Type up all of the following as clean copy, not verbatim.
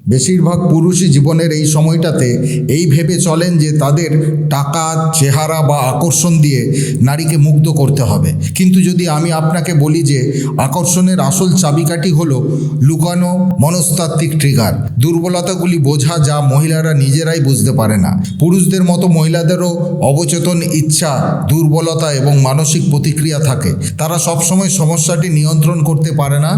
বেশিরভাগ পুরুষই জীবনের এই সময়টাতে এই ভেবে চলেন যে তাদের টাকা, চেহারা বা আকর্ষণ দিয়ে নারীকে মুগ্ধ করতে হবে। কিন্তু যদি আমি আপনাকে বলি যে আকর্ষণের আসল চাবিকাঠি হলো লুকানো মনস্তাত্ত্বিক ট্রিগার, দুর্বলতাগুলি বোঝা যা মহিলারা নিজেরাই বুঝতে পারে না। পুরুষদের মতো মহিলাদেরও অবচেতন ইচ্ছা, দুর্বলতা এবং মানসিক প্রতিক্রিয়া থাকে। তারা সবসময় সমস্যাটি নিয়ন্ত্রণ করতে পারে না।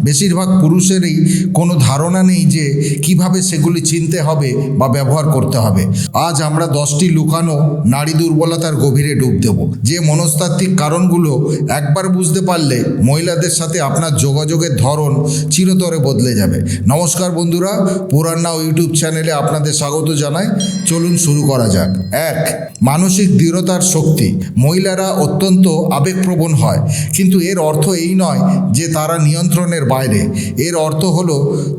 বেশিরভাগ পুরুষেরই কোনো ধারণা নেই যে কিভাবে সেগুলি চিনতে হবে বা ব্যবহার করতে হবে। আজ আমরা 10টি লুকানো নারী দুর্বলতার গভীরে ডুব দেব, যে মনস্তাত্ত্বিক কারণগুলো একবার বুঝতে পারলে মহিলাদের সাথে আপনার যোগাযোগের ধরন চিরতরে বদলে যাবে। নমস্কার বন্ধুরা, পুরাণ নাও ইউটিউব চ্যানেলে আপনাদের স্বাগত জানাই। চলুন শুরু করা যাক। 1. মানসিক দৃঢ়তার শক্তি। মহিলারা অত্যন্ত আবেগপ্রবণ হয়, কিন্তু এর অর্থ এই নয় যে তারা নিয়ন্ত্রণের বাইরে। এর অর্থ হলো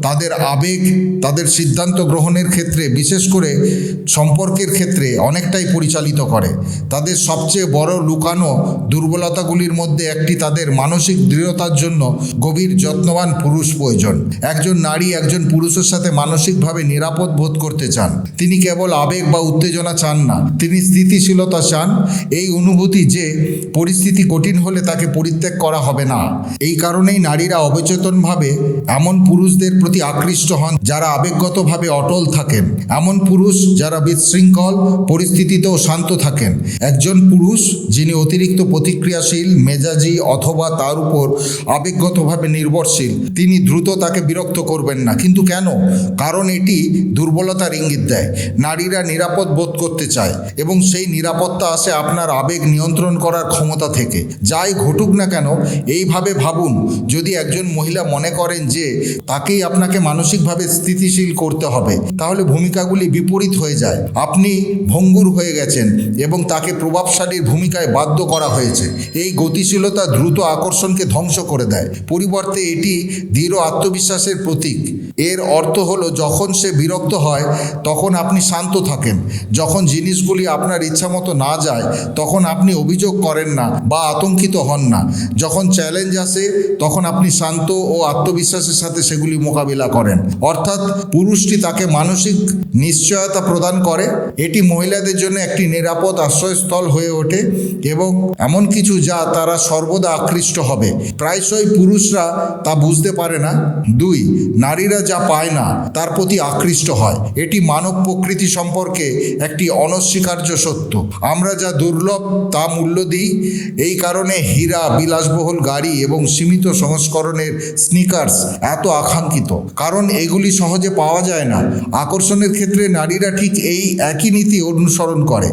তাদের আবেগ তাদের সিদ্ধান্ত গ্রহণের ক্ষেত্রে, বিশেষ করে সম্পর্কের ক্ষেত্রে অনেকটাই পরিচালিত করে। তাদের সবচেয়ে বড় লুকানো দুর্বলতাগুলির মধ্যে একটি তাদের মানসিক দৃঢ়তার জন্য গভীর যত্নবান পুরুষ প্রয়োজন। একজন নারী একজন পুরুষের সাথে মানসিকভাবে নিরাপদ বোধ করতে চান। তিনি কেবল আবেগ বা উত্তেজনা চান না, তিনি স্থিতিশীলতা চান, এই অনুভূতি যে পরিস্থিতি কঠিন হলে তাকে পরিত্যাগ করা হবে না। এই কারণেই নারীরা অবচেতনভাবে এমন পুরুষদের প্রতি আকৃষ্ট হন যারা আবেগগতভাবে অটল থাকেন, এমন পুরুষ যারা বিশৃঙ্খল পরিস্থিতিতেও শান্ত থাকেন। একজন পুরুষ যিনি অতিরিক্ত প্রতিক্রিয়াশীল, মেজাজি অথবা তার উপর আবেগগতভাবে নির্ভরশীল, তিনি দ্রুত তাকে বিরক্ত করবেন না। কিন্তু কেন? কারণ এটি দুর্বলতার ইঙ্গিত দেয়। নারীরা নিরাপদ বোধ করতে চায় এবং সেই নিরাপত্তা আসে আপনার আবেগ নিয়ন্ত্রণ করার ক্ষমতা থেকে। যাই ঘটুক না কেন, এইভাবে ভাবুন, যদি একজন মহিলা মনে করেন যে তাকেই আপনাকে মানসিকভাবে স্থিতিশীল করতে হবে, তাহলে ভূমিকাগুলি বিপরীত হয়ে যায়। আপনি ভঙ্গুর হয়ে গেছেন এবং তাকে প্রভাবশালীর ভূমিকায় বাধ্য করা হয়েছে। এই গতিশীলতা দ্রুত আকর্ষণকে ধ্বংস করে দেয়। পরিবর্তে এটি দৃঢ় আত্মবিশ্বাসের প্রতীক। এর অর্থ হলো যখন সে বিরক্ত হয় তখন আপনি শান্ত থাকেন, যখন জিনিসগুলি আপনার ইচ্ছামতো না যায় তখন আপনি অভিযোগ করেন না বা আতঙ্কিত হন না, যখন চ্যালেঞ্জ আসে তখন আপনি শান্ত ও আত্মবিশ্বাসের সাথে সেগুলি মোকাবিলা করেন। অর্থাৎ পুরুষটি তাকে মানসিক নিশ্চয়তা প্রদান করে। এটি মহিলাদের জন্য একটি নিরাপদ আশ্রয়স্থল হয়ে ওঠে এবং এমন কিছু যা তারা সর্বদা আকৃষ্ট হবে। প্রায়শই পুরুষরা তা বুঝতে পারে না। 2. নারীরা যা পায় না তার প্রতি আকৃষ্ট হয়। এটি মানব প্রকৃতি সম্পর্কে একটি অনস্বীকার্য সত্য। আমরা যা দুর্লভ তা মূল্য দিই। এই কারণে হীরা, বিলাসবহুল গাড়ি এবং সীমিত সংস্করণের স্নিকার্স এত আকাঙ্ক্ষিত, কারণ এগুলি সহজে পাওয়া যায় না। আকর্ষণের ক্ষেত্রে নারীরা ঠিক এই একই নীতি অনুসরণ করে।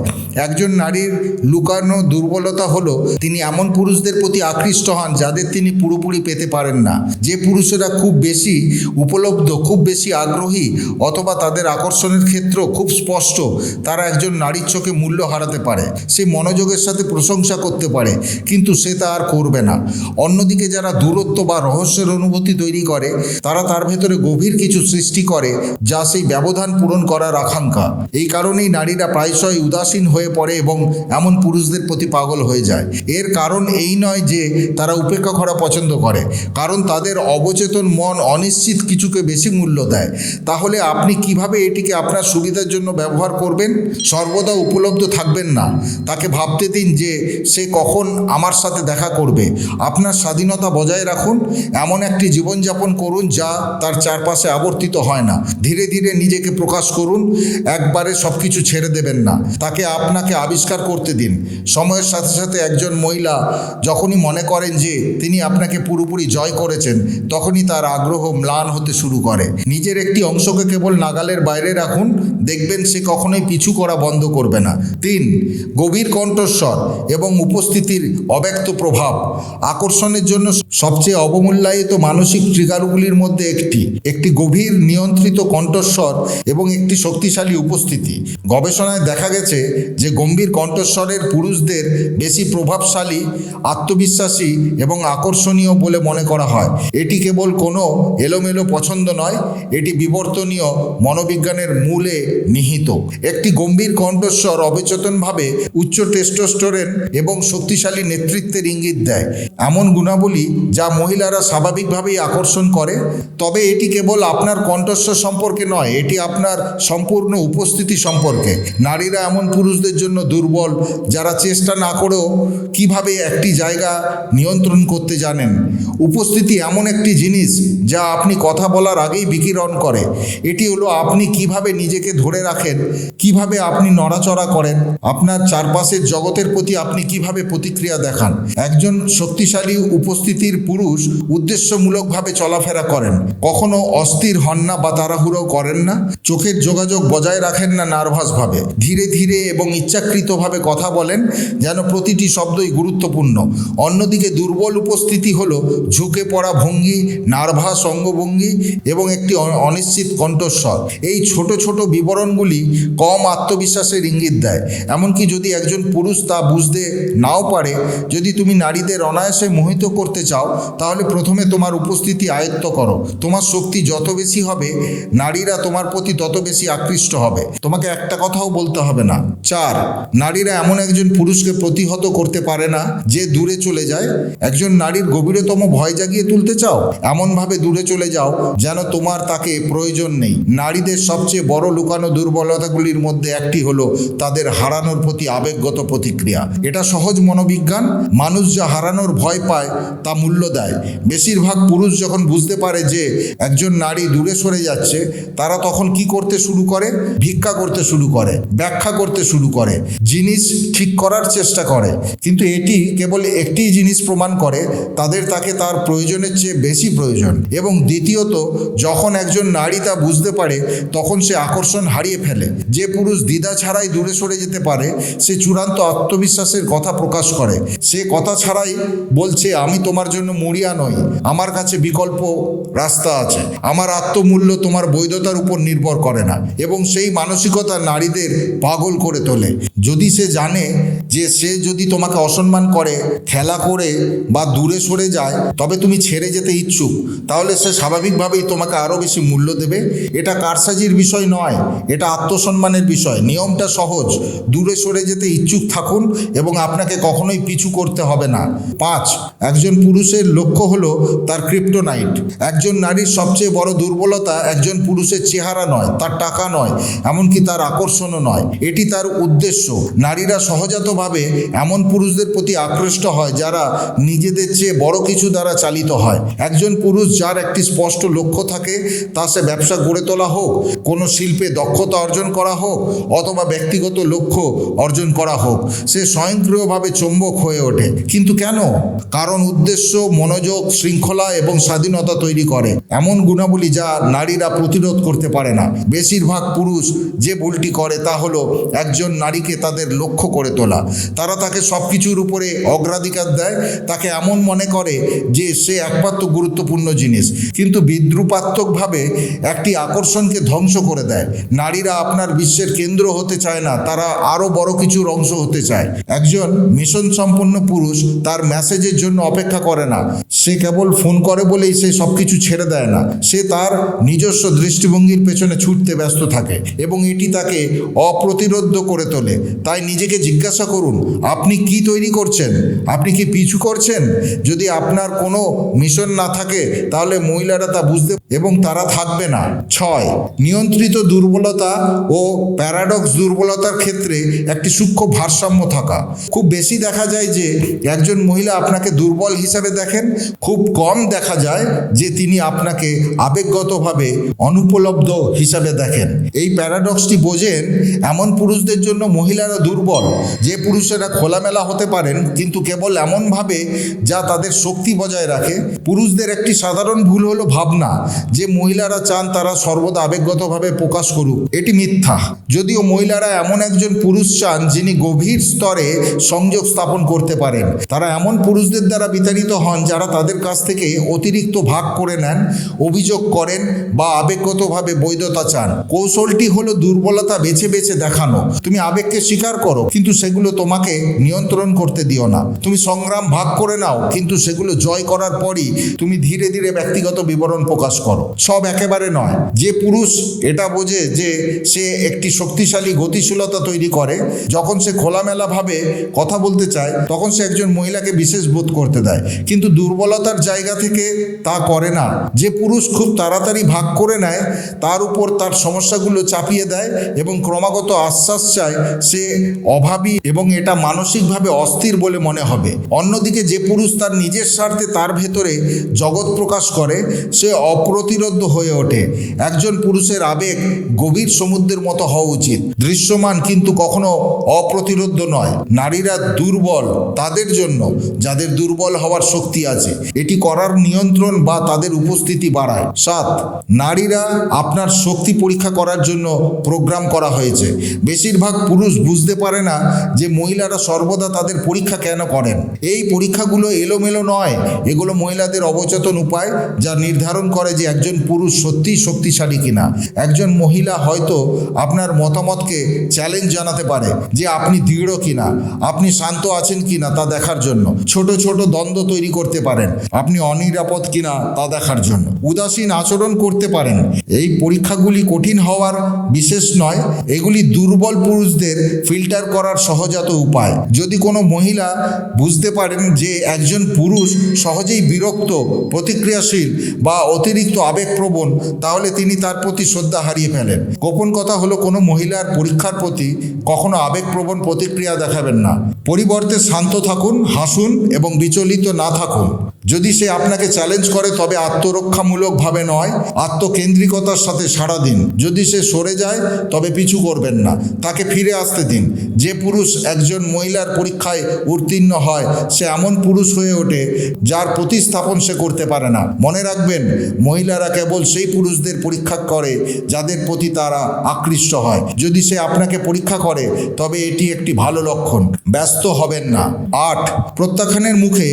একজন নারীর লুকানো দুর্বলতা হলো তিনি এমন পুরুষদের প্রতি আকৃষ্ট হন যাদের তিনি পুরোপুরি পেতে পারেন না। যে পুরুষেরা খুব বেশি উপলব্ধ, খুব বেশি আগ্রহী অথবা তাদের আকর্ষণের ক্ষেত্র খুব স্পষ্ট, তারা একজন নারীর চোখে মূল্য হারাতে পারে। সে মনোযোগের সাথে প্রশংসা করতে পারে, কিন্তু সে তা আর করবে না। অন্যদিকে যারা দূরত্ব বা রহস্যের অনুভূতি তৈরি করে, তারা তার ভেতরে গভীর কিছু সৃষ্টি করে যা সেই ব্যবধান পূরণ করার আকাঙ্ক্ষা। এই কারণেই নারীরা প্রায়শই উদাসীন হয়ে পড়ে এবং এমন পুরুষদের প্রতি পাগল হয়ে যায়। এর কারণ এই নয় যে তারা উপেক্ষা করা পছন্দ করে, কারণ তাদের অবচেতন মন অনিশ্চিত কিছুকে বেশি মূল্য দেয়। তাহলে আপনি কিভাবে এটিকে আপনার সুবিধার জন্য ব্যবহার করবেন? সর্বদা উপলব্ধ থাকবেন না। তাকে ভাবতে দিন যে সে কখন আমার সাথে দেখা করবে। আপনার স্বাধীনতা বজায় রাখুন। এমন একটি জীবনযাপন করুন যা তার চারপাশে আবর্তিত হয় না। ধীরে ধীরে নিজেকে প্রকাশ করুন। একবারে সব কিছু ছেড়ে দেবেন না। তাকে আপনাকে আবিষ্কার করতে দিন। সময়ের সাথে সাথে একজন মহিলা যখনই মনে করেন যে তিনি আপনাকে পুরোপুরি জয় করেছেন, তখনই তার আগ্রহ ম্লান হতে শুরু করে। নিজের একটি অংশকে কেবল নাগালের বাইরে রাখুন, দেখবেন সে কখনোই পিছু করা বন্ধ করবে না। 3. গভীর কণ্ঠস্বর এবং উপস্থিতির অব্যক্ত প্রভাব। আকর্ষণের জন্য সবচেয়ে অবমূল্যায়িত মানসিক ট্রিগারগুলির মধ্যে একটি গভীর নিয়ন্ত্রিত কণ্ঠস্বর এবং একটি শক্তিশালী উপস্থিতি। গবেষণায় দেখা গেছে যে গম্ভীর কণ্ঠস্বরের পুরুষদের বেশি প্রভাবশালী, আত্মবিশ্বাসী এবং আকর্ষণীয় বলে মনে করা হয়। এটি কেবল কোনো এলোমেলো পছন্দ নয়, এটি বিবর্তনীয় মনোবিজ্ঞানের মূলে নিহিত। একটি গম্ভীর কণ্ঠস্বর অবচেতনভাবে উচ্চ টেস্টোস্টেরন এবং শক্তিশালী নেতৃত্বের ইঙ্গিত দেয়, এমন গুণাবলী যা মহিলারা স্বাভাবিকভাবেই আকর্ষণ করে। তবে এটি কেবল আপনার কণ্ঠস্বর সম্পর্কে নয়, এটি আপনার সম্পূর্ণ উপস্থিতি সম্পর্কে। নারীরা এমন পুরুষদের জন্য দুর্বল যারা চেষ্টা না করেও কিভাবে একটি জায়গা নিয়ন্ত্রণ করতে জানেন। উপস্থিতি এমন একটি জিনিস যা আপনি কথা বলার আগেই বিকিরণ করে। এটি হলো আপনি কিভাবে নিজেকে ধরে রাখেন, কিভাবে আপনি নড়াচড়া করেন, আপনার চারপাশের জগতের প্রতি আপনি কিভাবে প্রতিক্রিয়া দেখান। একজন শক্তিশালী উপস্থিতির পুরুষ উদ্দেশ্যমূলকভাবে চলাফেরা করেন, কখনো অস্থির হন না বা তাড়াহুড়ো করেন না, চোখের যোগাযোগ বজায় রাখেন না নার্ভাসভাবে, ধীরে ধীরে এবং ইচ্ছাকৃতভাবে কথা বলেন যেন প্রতিটি শব্দই গুরুত্বপূর্ণ। অন্যদিকে দুর্বল উপস্থিতি হলো ঝুঁকে পড়া ভঙ্গি, নার্ভাস অঙ্গভঙ্গি এবং একটি অনিশ্চিত কণ্ঠস্বর। এই ছোট ছোট বিবরণগুলি কম আত্মবিশ্বাসের ইঙ্গিত দেয়। এমনকি যদি একজন পুরুষ তা বুঝতে নাও পারে, যদি তুমি নারীদের অনায়াসে মোহিত করতে চাও তাহলে প্রথমে তোমার উপস্থিতি আয়ত্ত করো। তোমার শক্তি যত বেশি হবে, নারীরা তোমার প্রতি তত বেশি আকৃষ্ট হবে। তোমাকে একটা কথাও বলতে হবে না। 4, নারীরা এমন একজন পুরুষকে প্রতিহত করতে পারে না যে দূরে চলে যায়। একজন নারীর গভীরতম ভয় জাগিয়ে তুলতে চাও, এমনভাবে দূরে চলে যাও যেন তোমার তাকে প্রয়োজন নেই। নারীদের সবচেয়ে বড় লুকানো দুর্বলতাগুলির মধ্যে একটি হলো তাদের হারানোর প্রতি আবেগগত প্রতিক্রিয়া। এটা সহজ মনোবিজ্ঞান। মানুষ যা হারানোর ভয় পায় তা মূল্য দেয়। বেশিরভাগ পুরুষ যখন বুঝতে পারে যে একজন নারী দূরে সরে যাচ্ছে, তারা তখন কি করতে শুরু করে? ভিক্ষা করতে শুরু করে, ব্যাখ্যা করতে শুরু করে, জিনিস ঠিক করার চেষ্টা করে। কিন্তু এটি কেবল একটি জিনিস প্রমাণ করে, তাদের তাকে তার প্রয়োজনের চেয়ে বেশি প্রয়োজন। এবং দ্বিতীয়ত, যখন একজন নারী তা বুঝতে পারে তখন সে আকর্ষণ হারিয়ে ফেলে। যে পুরুষ দ্বিধা ছাড়াই দূরে সরে যেতে পারে সে চূড়ান্ত আত্মবিশ্বাসের কথা প্রকাশ করে। সে কথা ছাড়াই বলছে, আমি তোমার জন্য মরিয়া নই, আমার কাছে বিকল্প রাস্তা আছে, আমার আত্মমূল্য তোমার বৈধতার উপর নির্ভর করে না। এবং সেই মানসিকতা নারীদের পাগল করে তোলে। যদি সে জানে যে সে যদি তোমাকে অসম্মান করে, খেলা করে বা দূরে সরে যায় তবে তুমি ছেড়ে যেতে ইচ্ছুক, তাহলে সে স্বাভাবিকভাবেই তোমাকে আরও বেশি মূল্য দেবে। এটা কারসাজির বিষয় নয়, এটা আত্মসম্মানের বিষয়। নিয়মটা সহজ, দূরে সরে যেতে ইচ্ছুক থাকুন এবং আপনাকে কখনোই পিছু করতে হবে না। 5, একজন পুরুষের লক্ষ্য হলো তার ক্রিপ্টোনাইট। একজন নারীর সবচেয়ে বড় দুর্বলতা একজন পুরুষের চেহারা নয়, তার টাকা নয়, এমনকি তার আকর্ষণও নয়, এটি তার উদ্দেশ্য। নারীরা সহজাতভাবে এমন পুরুষদের প্রতি আকৃষ্ট হয় যারা নিজেদের চেয়ে বড় কিছু দ্বারা চালিত হয়। একজন পুরুষ যার একটি স্পষ্ট লক্ষ্য থাকে, তা সে ব্যবসা গড়ে তোলা হোক, কোনো শিল্পে দক্ষতা অর্জন করা হোক অথবা ব্যক্তিগত লক্ষ্য অর্জন করা হোক, সে স্বয়ংক্রিয়ভাবে চৌম্বক হয়ে ওঠে। কিন্তু কেন? কারণ উদ্দেশ্য, মনোযোগ, শৃঙ্খলা এবং স্বাধীনতা তৈরি করে এমন গুণাবলী যা নারীরা প্রতিরোধ করতে পারে না। বেশিরভাগ পুরুষ যে ভুলটি করে তা হলো একজন নারীকে তাদের লক্ষ্য করে তোলা। তারা তাকে সব কিছুর উপরে অগ্রাধিকার দেয়, তাকে এমন মনে করে যে সে একমাত্র গুরুত্বপূর্ণ জিনিস, কিন্তু বিদ্রুপাত্মকভাবে একটি আকর্ষণকে ধ্বংস করে দেয়। নারীরা আপনার বিশ্বের কেন্দ্র হতে চায় না, তারা আরও বড় কিছুর অংশ হতে চায়। একজন মিশন সম্পন্ন পুরুষ তার মেসেজের জন্য অপেক্ষা করে না, সে কেবল ফোন করে বলেই সে সব কিছু ছেড়ে দেয় না। সে তার নিজস্ব দৃষ্টিভঙ্গির পেছনে ছুটতে ব্যস্ত থাকে এবং এটি তাকে অপ্রতিরোধ্য করে তোলে। তাই নিজেকে জিজ্ঞাসা করুন, আপনি কি তৈরি করছেন? আপনি কি পিছু করছেন? যদি আপনার কোনো মিশন না থাকে তাহলে মহিলারা তা বুঝতে এবং তারা থাকবে না। 6, নিয়ন্ত্রিত দুর্বলতা ও প্যারাডক্স দুর্বলতার ক্ষেত্রে একটি সূক্ষ্ম ভারসাম্য থাকা। খুব বেশি দেখা যায় যে একজন মহিলা আপনাকে দুর্বল হিসাবে দেখেন, খুব কম দেখা যায় যে তিনি আপনাকে আবেগগতভাবে অনুপলব্ধ হিসাবে দেখেন। এই প্যারাডক্সটি বোঝেন, এমন পুরুষদের জন্য মহিলারা দুর্বল যে পুরুষেরা খোলামেলা হতে পারেন কিন্তু কেবল এমনভাবে যা তাদের শক্তি বজায় রাখে। পুরুষদের একটি সাধারণ ভুল হলো ভাবনা যে মহিলারা চান তারা সর্বদা আবেগগতভাবে প্রকাশ করুক। এটি মিথ্যা। যদিও মহিলারা এমন একজন পুরুষ চান যিনি গভীর স্তরে সংযোগ স্থাপন করতে পারেন। তারা এমন পুরুষদের দ্বারা বিতাড়িত হন যারা তাদের কাছ থেকে অতিরিক্ত ভাগ করে নেন, অভিযোগ করেন বা আবেগগতভাবে বৈধতা চান। কৌশলটি হলো দুর্বলতা বেছে বেছে দেখানো। তুমি আবেগকে স্বীকার করো কিন্তু সেগুলো তোমাকে নিয়ন্ত্রণ করতে দিও না। তুমি সংগ্রাম ভাগ করে নাও কিন্তু সেগুলো জয় করার পরই তুমি ধীরে ধীরে ব্যক্তিগত বিবরণ প্রকাশ করো। সব একেবারে নয়। যে পুরুষ এটা বোঝে যে সে একটি শক্তিশালী গতিশীলতা তৈরি করে, যখন সে খোলামেলাভাবে কথা বলতে চায় তখন সে একজন মহিলাকে বিশেষ বোধ করতে দেয়, কিন্তু দুর্বলতার জায়গা থেকে তা করে না। যে পুরুষ খুব তাড়াতাড়ি তাড়াতাড়ি ভাগ করে নেয়, তার উপর তার সমস্যাগুলো চাপিয়ে দেয় এবং ক্রমাগত আশ্বাস চায় সে অভাবী এবং এটা মানসিকভাবে অস্থির বলে মনে হবে। অন্যদিকে যে পুরুষ তার নিজের স্বার্থে তার ভেতরে জগৎ প্রকাশ করে সে অপ্রতিরোধ্য হয়ে ওঠে। একজন পুরুষের আবেগ গভীর সমুদ্রের মতো হওয়া উচিত, দৃশ্যমান কিন্তু কখনো অপ্রতিরোধ্য নয়। নারীরা দুর্বল তাদের জন্য যাদের দুর্বল হওয়ার শক্তি আছে, এটি করার নিয়ন্ত্রণ বা তাদের উপস্থিতি বাড়ায়। 7, নারীরা আপনার শক্তি পরীক্ষা করার জন্য প্রোগ্রাম করা হয়েছে। বেশিরভাগ পুরুষ বুঝতে পারে না যে মহিলারা সর্বদা তাদের পরীক্ষা কেন করেন। এই পরীক্ষাগুলো এলোমেলো নয়, এগুলো মহিলাদের অবচেতন উপায় যা নির্ধারণ করে যে একজন পুরুষ সত্যিই শক্তিশালী কিনা। একজন মহিলা হয়তো আপনার মতামতকে চ্যালেঞ্জ জানাতে পারে যে আপনি দৃঢ় কিনা, আপনি শান্ত আছেন কিনা তা দেখার জন্য। ছোট ছোট দ্বন্দ্ব তৈরি করতে পারেন আপনি অনিরাপদ কিনা তা দেখার জন্য। উদাসীন আচরণ করতে পারেন। এই পরীক্ষাগুলি কঠিন হওয়ার বিশেষ নয়, এগুলি দুর্বল পুরুষদের ফিল্টার করার সহজাত উপায়। যদি কোনো মহিলা বুঝতে পারেন যে একজন পুরুষ সহজেই বিরক্ত, প্রতিক্রিয়াশীল বা অতিরিক্ত আবেগপ্রবণ, তাহলে তিনি তার প্রতি শ্রদ্ধা হারিয়ে ফেলেন। গোপন কথা হলো কোনো মহিলার পরীক্ষার প্রতি কখনো আবেগপ্রবণ প্রতিক্রিয়া দেখাবেন না। পরিবর্তে শান্ত থাকুন, হাসুন এবং বিচলিত না থাকুন। যদি সে আপনাকে চ্যালেঞ্জ করে তবে আত্মরক্ষামূলকভাবে নয়, আত্মকেন্দ্রিকতার সাথে সাড়া দিন। যদি সে সরে যায় তবে পিছু করবেন না, তাকে ফিরে আসতে দিন। যে পুরুষ একজন মহিলার পরীক্ষায় উত্তীর্ণ হয় সে এমন পুরুষ হয়ে ওঠে যার প্রতিস্থাপন সে করতে পারে না। মনে রাখবেন, মহিলারা কেবল সেই পুরুষদের পরীক্ষা করে যাদের প্রতি তারা আকৃষ্ট হয়। যদি সে আপনাকে পরীক্ষা করে তবে এটি একটি ভালো লক্ষণ। ব্যস্ত হবেন না। 8, প্রত্যাখ্যানের মুখে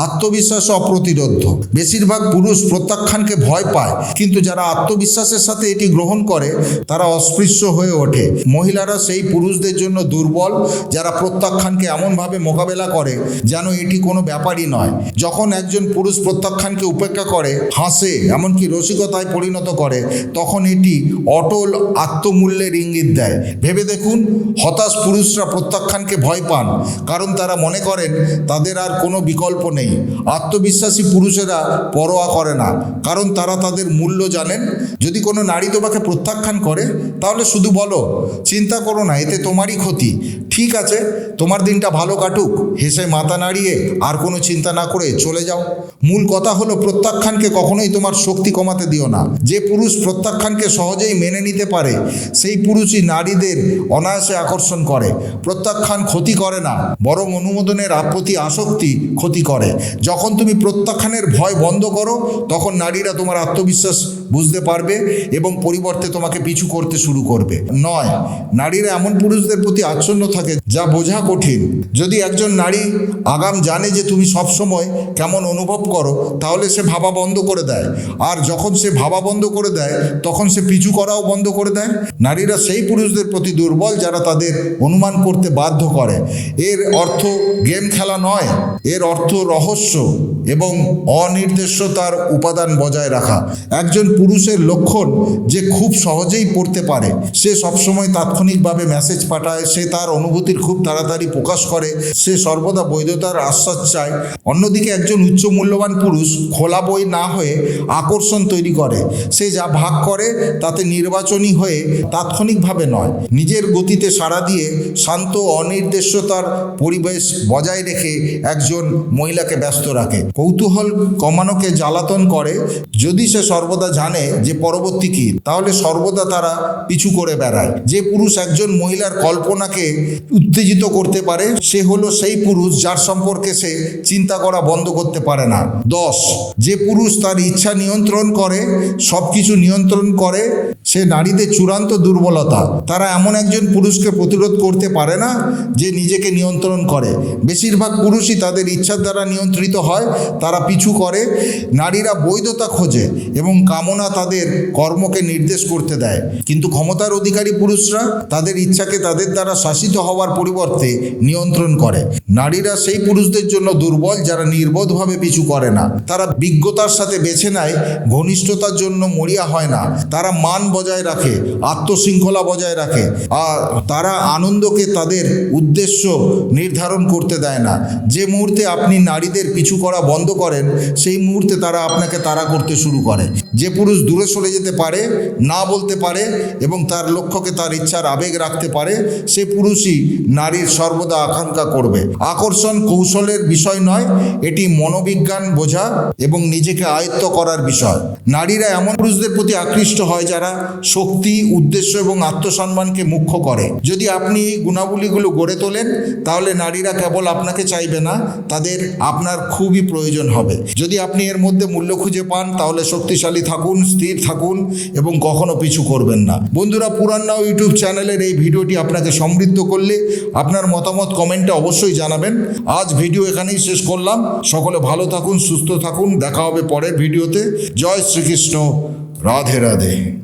আত্মবিশ্বাস অপ্রতিরোধ্য। বেশিরভাগ পুরুষ প্রত্যাখ্যানকে ভয় পায়, কিন্তু যারা আত্মবিশ্বাসের সাথে এটি গ্রহণ করে তারা অস্পৃশ্য হয়ে ওঠে। মহিলারা সেই পুরুষদের জন্য দুর্বল যারা প্রত্যাখ্যানকে এমনভাবে মোকাবেলা করে যেন এটি কোনো ব্যাপারই নয়। যখন একজন পুরুষ প্রত্যাখ্যানকে উপেক্ষা করে, হাসে, এমনকি রসিকতায় পরিণত করে, তখন এটি অটল আত্মমূল্যের ইঙ্গিত দেয়। ভেবে দেখুন, হতাশ পুরুষরা প্রত্যাখ্যানকে ভয় পান কারণ তারা মনে করেন তাদের আর কোনো বিকল্প নেই। আত্মবিশ্বাসী পুরুষেরা পরোয়া করে না কারণ তারা তাদের মূল্য জানেন। যদি কোনো নারী তোমাকে প্রত্যাখ্যান করে তাহলে শুধু বলো, চিন্তা করো না, এতে তোমারই ক্ষতি। ঠিক আছে, তোমার দিনটা ভালো কাটুক। হেসে মাথা নাড়িয়ে আর কোনো চিন্তা না করে চলে যাও। মূল কথা হলো, প্রত্যাখ্যানকে কখনোই তোমার শক্তি কমাতে দিও না। যে পুরুষ প্রত্যাখ্যানকে সহজেই মেনে নিতে পারে সেই পুরুষই নারীদের অনায়াসে আকর্ষণ করে। প্রত্যাখ্যান ক্ষতি করে না, বরং অনুমোদনের প্রতি আসক্তি ক্ষতি করে। যখন তুমি প্রত্যাখ্যানের ভয় বন্ধ করো তখন নারীরা তোমার আত্মবিশ্বাস বুঝতে পারবে এবং পরিবর্তে তোমাকে পিছু করতে শুরু করবে। 9, নারীরা এমন পুরুষদের প্রতি আচ্ছন্ন থাকে যা বোঝা কঠিন। যদি একজন নারী আগাম জানে যে তুমি সবসময় কেমন অনুভব করো তাহলে সে ভাবা বন্ধ করে দেয়, আর যখন সে ভাবা বন্ধ করে দেয় তখন সে পিছু করাও বন্ধ করে দেয়। নারীরা সেই পুরুষদের প্রতি দুর্বল যারা তাদের অনুমান করতে বাধ্য করে। এর অর্থ গেম খেলা নয়, এর অর্থ রহস্য এবং অনির্দিষ্টতার উপাদান বজায় রাখা। একজন পুরুষের লক্ষণ যে খুব সহজেই পড়তে পারে, সে সবসময় তাৎক্ষণিকভাবে মেসেজ পাঠায়, সে তার অনুভূতির খুব তাড়াতাড়ি প্রকাশ করে, সে সর্বদা বৈধতার আশ্বাস চায়। অন্যদিকে একজন উচ্চ মূল্যবান পুরুষ খোলা বই না হয়ে আকর্ষণ তৈরি করে। সে যা ভাগ করে তাতে নির্বাচনী হয়ে তাৎক্ষণিকভাবে নয়, নিজের গতিতে সাড়া দিয়ে শান্ত অনির্দিষ্টতার পরিবেশ বজায় রেখে একজন মহিলাকে ব্যস্ত রাখে। কৌতূহল কমানোকে জ্বালাতন করে। যদি সে সর্বদা জানে যে পরবর্তী কী, তাহলে সর্বদা তারা পিছু করে বেড়ায়। যে পুরুষ একজন মহিলার কল্পনাকে উত্তেজিত করতে পারে সে হলো সেই পুরুষ যার সম্পর্কে সে চিন্তা করা বন্ধ করতে পারে না। 10, যে পুরুষ তার ইচ্ছা নিয়ন্ত্রণ করে, সব কিছু নিয়ন্ত্রণ করে, সে নারীদের চূড়ান্ত দুর্বলতা। তারা এমন একজন পুরুষকে প্রতিরোধ করতে পারে না যে নিজেকে নিয়ন্ত্রণ করে। বেশিরভাগ পুরুষই তাদের ইচ্ছার দ্বারা নিয়ন্ত্রিত হয়, তারা পিছু করে। নারীরা বৈধতা খোঁজে এবং কামনা তাদের কর্মকে নির্দেশ করতে দেয়, কিন্তু ক্ষমতার অধিকারী পুরুষরা তাদের ইচ্ছাকে তাদের দ্বারা শাসিত হওয়ার পরিবর্তে নিয়ন্ত্রণ করে। নারীরা সেই পুরুষদের জন্য দুর্বল যারা নির্বোধভাবে পিছু করে না। তারা বিজ্ঞতার সাথে বেছে নেয়, ঘনিষ্ঠতার জন্য মরিয়া হয় না। তারা মান বজায় রাখে, আত্মশৃঙ্খলা বজায় রাখে, আর তারা আনন্দকে তাদের উদ্দেশ্য নির্ধারণ করতে দেয় না। যে মুহূর্তে আপনি নারীদের পিছু করা বন্ধ করেন সেই মুহূর্তে তারা আপনাকে তাড়া করতে শুরু করে। যে পুরুষ দূরে সরে যেতে পারে, না বলতে পারে এবং তার লক্ষ্যকে তার ইচ্ছার আবেগ রাখতে পারে, সে পুরুষই নারীর সর্বদা আকাঙ্ক্ষা করবে। আকর্ষণ কৌশলের বিষয় নয়, এটি মনোবিজ্ঞান বোঝা এবং নিজেকে আয়ত্ত করার বিষয়। নারীরা এমন পুরুষদের প্রতি আকৃষ্ট হয় যারা শক্তি, উদ্দেশ্য এবং আত্মসম্মানকে মুখ্য করে। যদি আপনি এই গুণাবলীগুলো গড়ে তোলেন তাহলে নারীরা কেবল আপনাকে চাইবে না, তাদের আপনার খুবই প্রয়োজন হবে। যদি আপনি এর মধ্যে মূল্য খুঁজে পান তাহলে শক্তিশালী থাকুন, স্থির থাকুন এবং কখনো পিছু করবেন না। বন্ধুরা, পুরাণ নাও ইউটিউব চ্যানেলের এই ভিডিওটি আপনাকে সমৃদ্ধ করলে আপনার মতামত কমেন্টে অবশ্যই জানাবেন। আজ ভিডিও এখানেই শেষ করলাম। সকলে ভালো থাকুন, সুস্থ থাকুন। দেখা হবে পরের ভিডিওতে। জয় শ্রীকৃষ্ণ। রাধে রাধে।